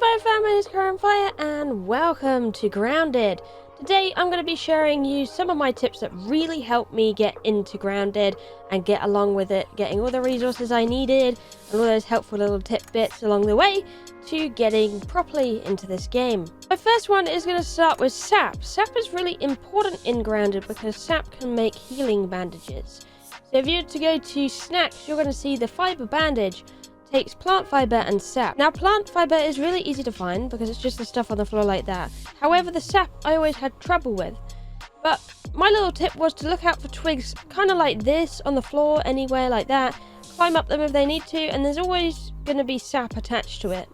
Kiahonfire fam, my name is Kiahonfire and welcome to Grounded. Today I'm going to be sharing you some of my tips that really helped me get into Grounded and get along with it, getting all the resources I needed and all those helpful little tidbits along the way to getting properly into this game. My first one is going to start with sap. Sap is really important in Grounded because sap can make healing bandages. So if you were to go to snacks, you're going to see the fiber bandage takes plant fiber and sap. Now plant fiber is really easy to find because it's just the stuff on the floor like that. However, the sap I always had trouble with. But my little tip was to look out for twigs kind of like this on the floor, anywhere like that. Climb up them if they need to, and there's always going to be sap attached to it.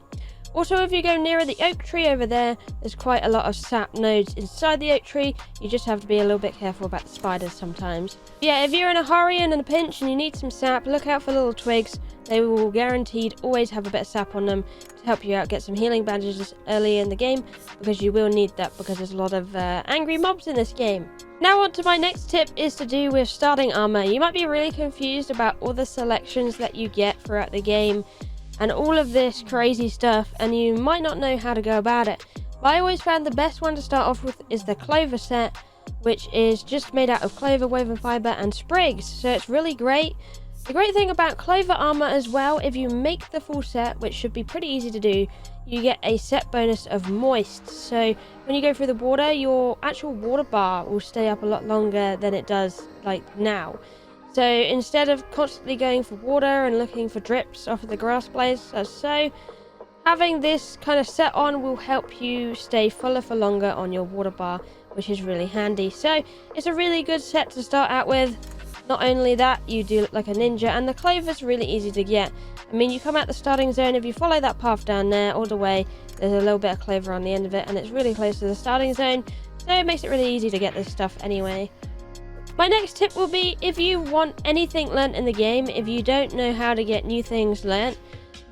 Also, if you go nearer the oak tree over there, there's quite a lot of sap nodes inside the oak tree. You just have to be a little bit careful about the spiders sometimes. Yeah, if you're in a hurry and in a pinch and you need some sap, look out for little twigs. They will guaranteed always have a bit of sap on them to help you out get some healing bandages early in the game, because you will need that because there's a lot of angry mobs in this game. Now on to my next tip is to do with starting armor. You might be really confused about all the selections that you get throughout the game and all of this crazy stuff, and you might not know how to go about it. But I always found the best one to start off with is the clover set, which is just made out of clover, woven fiber and sprigs, so it's really great. The great thing about clover armor as well, if you make the full set, which should be pretty easy to do, you get a set bonus of moist. So when you go through the water, your actual water bar will stay up a lot longer than it does like now. So instead of constantly going for water and looking for drips off of the grass blades, having this kind of set on will help you stay fuller for longer on your water bar, which is really handy. So it's a really good set to start out with. Not only that, you do look like a ninja, and the clover's really easy to get. I mean, you come out the starting zone, if you follow that path down there all the way, there's a little bit of clover on the end of it, and it's really close to the starting zone, so it makes it really easy to get this stuff anyway. My next tip will be, if you want anything learnt in the game, if you don't know how to get new things learnt,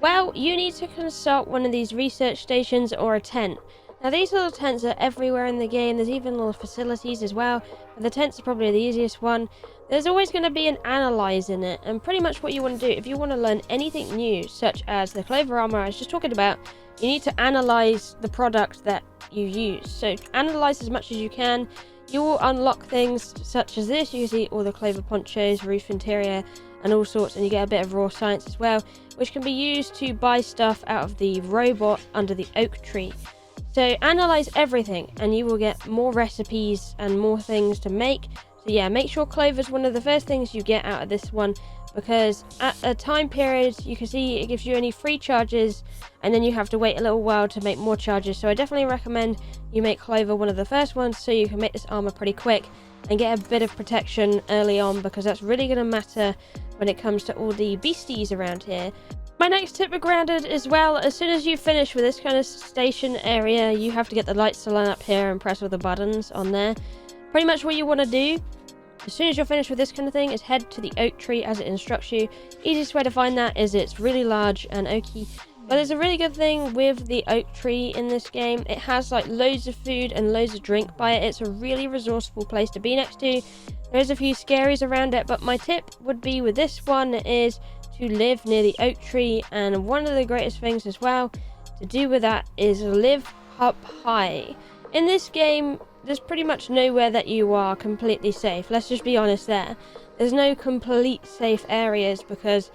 well, you need to consult one of these research stations or a tent. Now these little tents are everywhere in the game, there's even little facilities as well, but the tents are probably the easiest one. There's always going to be an analyze in it, and pretty much what you want to do, if you want to learn anything new, such as the clover armor I was just talking about, you need to analyze the product that you use. So analyze as much as you can. You will unlock things such as this. You can see all the clover ponchos, roof interior, and all sorts, and you get a bit of raw science as well, which can be used to buy stuff out of the robot under the oak tree. So analyze everything and you will get more recipes and more things to make. So yeah, make sure clover is one of the first things you get out of this one, because at a time period you can see it gives you only 3 charges and then you have to wait a little while to make more charges. So I definitely recommend you make clover one of the first ones so you can make this armor pretty quick and get a bit of protection early on, because that's really going to matter when it comes to all the beasties around here. My next tip with Grounded as well, as soon as you finish with this kind of station area, you have to get the lights to line up here and press all the buttons on there. Pretty much what you want to do, as soon as you're finished with this kind of thing, is head to the oak tree as it instructs you. Easiest way to find that is it's really large and oaky. But there's a really good thing with the oak tree in this game. It has like loads of food and loads of drink by it. It's a really resourceful place to be next to. There's a few scaries around it, but my tip would be with this one is to live near the oak tree, and one of the greatest things as well to do with that is live up high. In this game, there's pretty much nowhere that you are completely safe. Let's just be honest there. There's no complete safe areas because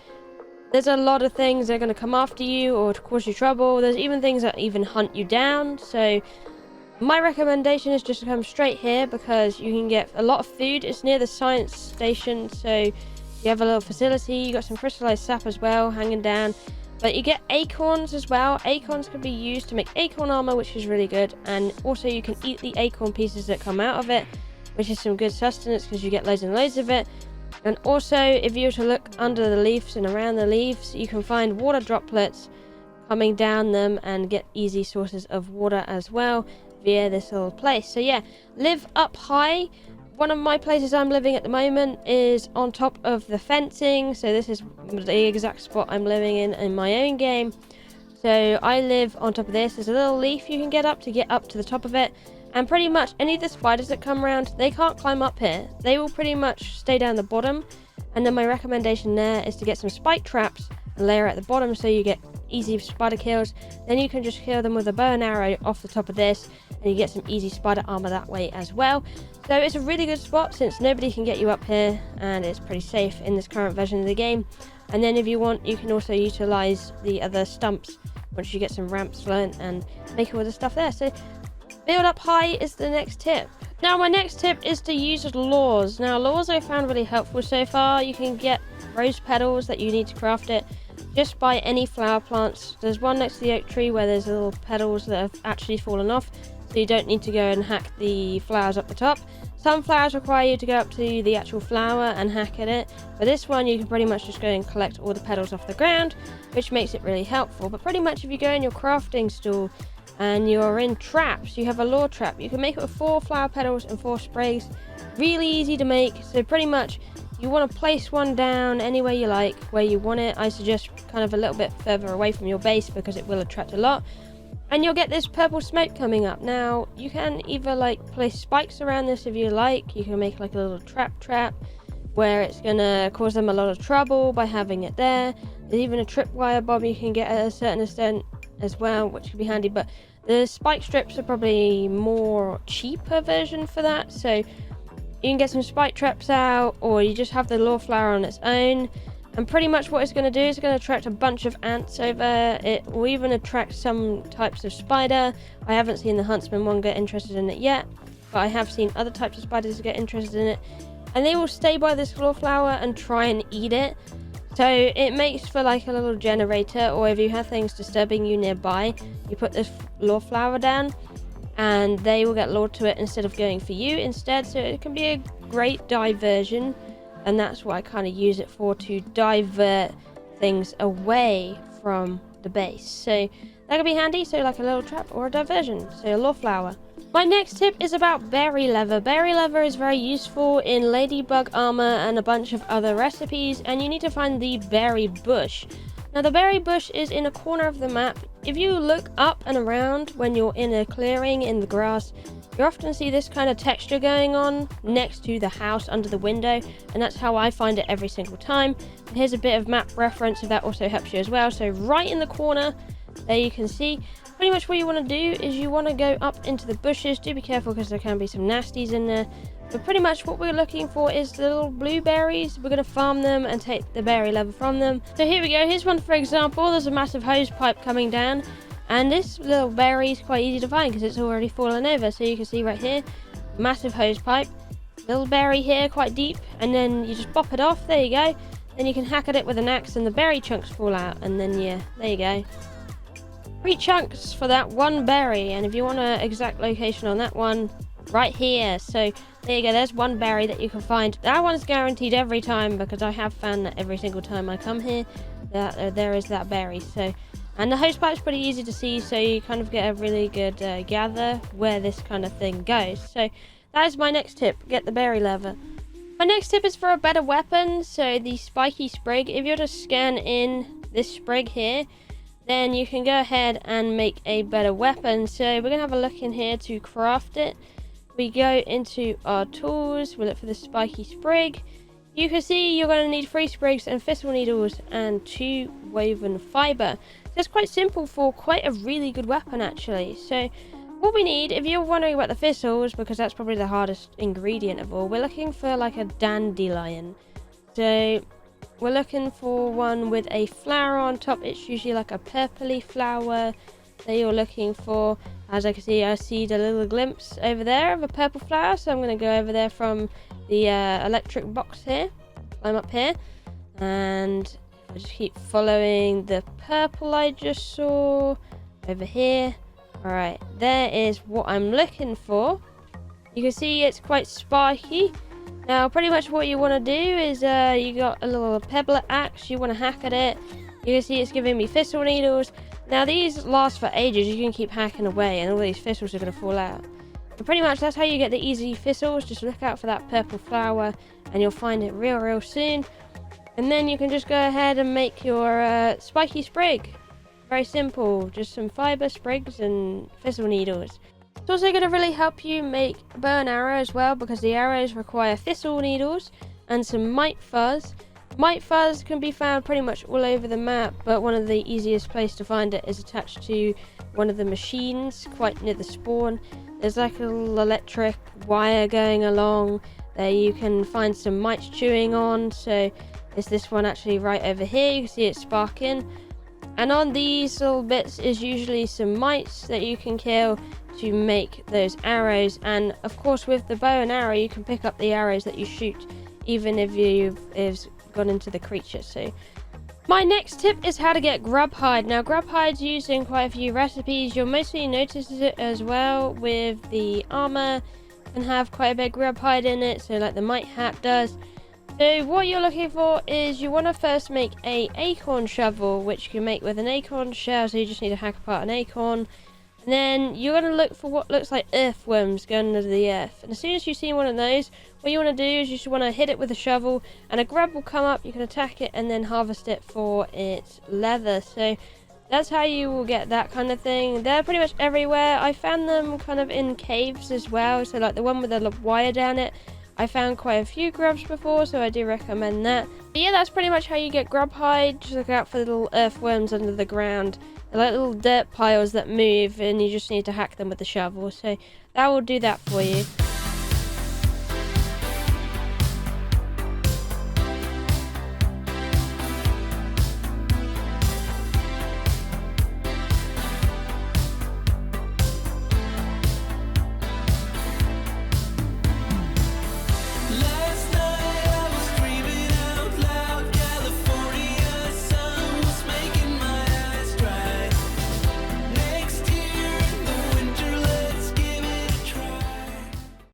there's a lot of things that are going to come after you or to cause you trouble. There's even things that even hunt you down. So my recommendation is just to come straight here because you can get a lot of food. It's near the science station, so you have a little facility. You got some crystallized sap as well hanging down, but you get acorns as well. Acorns can be used to make acorn armor, which is really good, and also you can eat the acorn pieces that come out of it, which is some good sustenance because you get loads and loads of it. And also, if you were to look under the leaves and around the leaves, you can find water droplets coming down them and get easy sources of water as well via this little place. So yeah, live up high. One of my places I'm living at the moment is on top of the fencing, so this is the exact spot I'm living in my own game. So I live on top of this. There's a little leaf you can get up to the top of it, and pretty much any of the spiders that come around, they can't climb up here. They will pretty much stay down the bottom, and then my recommendation there is to get some spike traps a layer at the bottom so you get easy spider kills. Then you can just kill them with a bow and arrow off the top of this, and you get some easy spider armor that way as well. So it's a really good spot since nobody can get you up here, and it's pretty safe in this current version of the game. And then if you want, you can also utilize the other stumps once you get some ramps learned and make all the stuff there. So build up high is the next tip. Now my next tip is to use lures. Now lures I found really helpful so far. You can get rose petals that you need to craft it just by any flower plants. There's one next to the oak tree where there's little petals that have actually fallen off, so you don't need to go and hack the flowers up the top. Some flowers require you to go up to the actual flower and hack at it, but this one you can pretty much just go and collect all the petals off the ground, which makes it really helpful. But pretty much if you go in your crafting stool and you're in traps, you have a lure trap. You can make it with 4 flower petals and 4 sprigs. Really easy to make. So pretty much you want to place one down anywhere you like, where you want it. I suggest kind of a little bit further away from your base because it will attract a lot. And you'll get this purple smoke coming up. Now you can either like place spikes around this if you like. You can make like a little trap where it's gonna cause them a lot of trouble by having it there. There's even a tripwire bomb you can get at a certain extent as well, which could be handy, but the spike strips are probably more cheaper version for that. So you can get some spike traps out, or you just have the lure flower on its own. And pretty much what it's going to do is going to attract a bunch of ants over. It will even attract some types of spider. I haven't seen the huntsman one get interested in it yet, but I have seen other types of spiders get interested in it. And they will stay by this lure flower and try and eat it. So it makes for like a little generator, or if you have things disturbing you nearby, you put this lure flower down and they will get lured to it instead of going for you instead. So it can be a great diversion. And that's what I kind of use it for, to divert things away from the base. So that could be handy, so like a little trap or a diversion, so a lure flower. My next tip is about berry leather. Berry leather is very useful in ladybug armor and a bunch of other recipes, and you need to find the berry bush. Now the berry bush is in a corner of the map. If you look up and around when you're in a clearing in the grass, you often see this kind of texture going on next to the house under the window, and that's how I find it every single time. And here's a bit of map reference if that also helps you as well. So right in the corner there you can see pretty much what you want to do is you want to go up into the bushes. Do be careful because there can be some nasties in there, but pretty much what we're looking for is the little blueberries. We're going to farm them and take the berry leather from them. So here we go. Here's one for example. There's a massive hose pipe coming down, and this little berry is quite easy to find because it's already fallen over. So you can see right here, massive hose pipe, little berry here, quite deep, and then you just bop it off. There you go. Then you can hack at it with an axe and the berry chunks fall out, and then yeah, there you go. 3 chunks for that one berry, and if you want an exact location on that one, right here. So there you go, there's one berry that you can find. That one's guaranteed every time because I have found that every single time I come here that there is that berry. So, and the hose pipe's pretty easy to see, so you kind of get a really good gather where this kind of thing goes. So that is my next tip, get the berry leather. My next tip is for a better weapon, so the spiky sprig. If you're to scan in this sprig here, then you can go ahead and make a better weapon. So we're going to have a look in here to craft it. We go into our tools, we look for the spiky sprig. You can see you're going to need 3 sprigs and thistle needles and 2 woven fiber. So it's quite simple for quite a really good weapon actually. So what we need, if you're wondering about the thistles, because that's probably the hardest ingredient of all, we're looking for like a dandelion. So we're looking for one with a flower on top. It's usually like a purpley flower that you're looking for. As I can see, I see the little glimpse over there of a purple flower, so I'm going to go over there from the electric box here. I'm up here, and I just keep following the purple I just saw over here. Alright, there is what I'm looking for. You can see it's quite spiky. Now pretty much what you want to do is you got a little pebble axe, you want to hack at it. You can see it's giving me thistle needles. Now these last for ages, you can keep hacking away and all these thistles are going to fall out. But pretty much that's how you get the easy thistles. Just look out for that purple flower and you'll find it real soon. And then you can just go ahead and make your spiky sprig. Very simple, just some fiber, sprigs and thistle needles. It's also going to really help you make a bow and arrow as well, because the arrows require thistle needles and some mite fuzz. Mite fuzz can be found pretty much all over the map, but one of the easiest place to find it is attached to one of the machines quite near the spawn. There's like a little electric wire going along there. You can find some mites chewing on, so there's this one actually right over here. You can see it sparking, and on these little bits is usually some mites that you can kill to make those arrows. And of course with the bow and arrow you can pick up the arrows that you shoot even if you've gone into the creature. So my next tip is how to get Grub Hide. Now Grub Hide's used in quite a few recipes. You'll mostly notice it as well with the armor, can have quite a bit of Grub Hide in it, so like the mite hat does. So what you're looking for is you want to first make a acorn shovel, which you can make with an acorn shell. So you just need to hack apart an acorn, and then you're going to look for what looks like earthworms going under the earth. And as soon as you see one of those, what you want to do is you just want to hit it with a shovel, and a grub will come up. You can attack it and then harvest it for its leather. So that's how you will get that kind of thing. They're pretty much everywhere. I found them kind of in caves as well. So like the one with the wire down it, I found quite a few grubs before, so I do recommend that. But yeah, that's pretty much how you get Grub Hide. Just look out for little earthworms under the ground. They're like little dirt piles that move, and you just need to hack them with the shovel. So that will do that for you.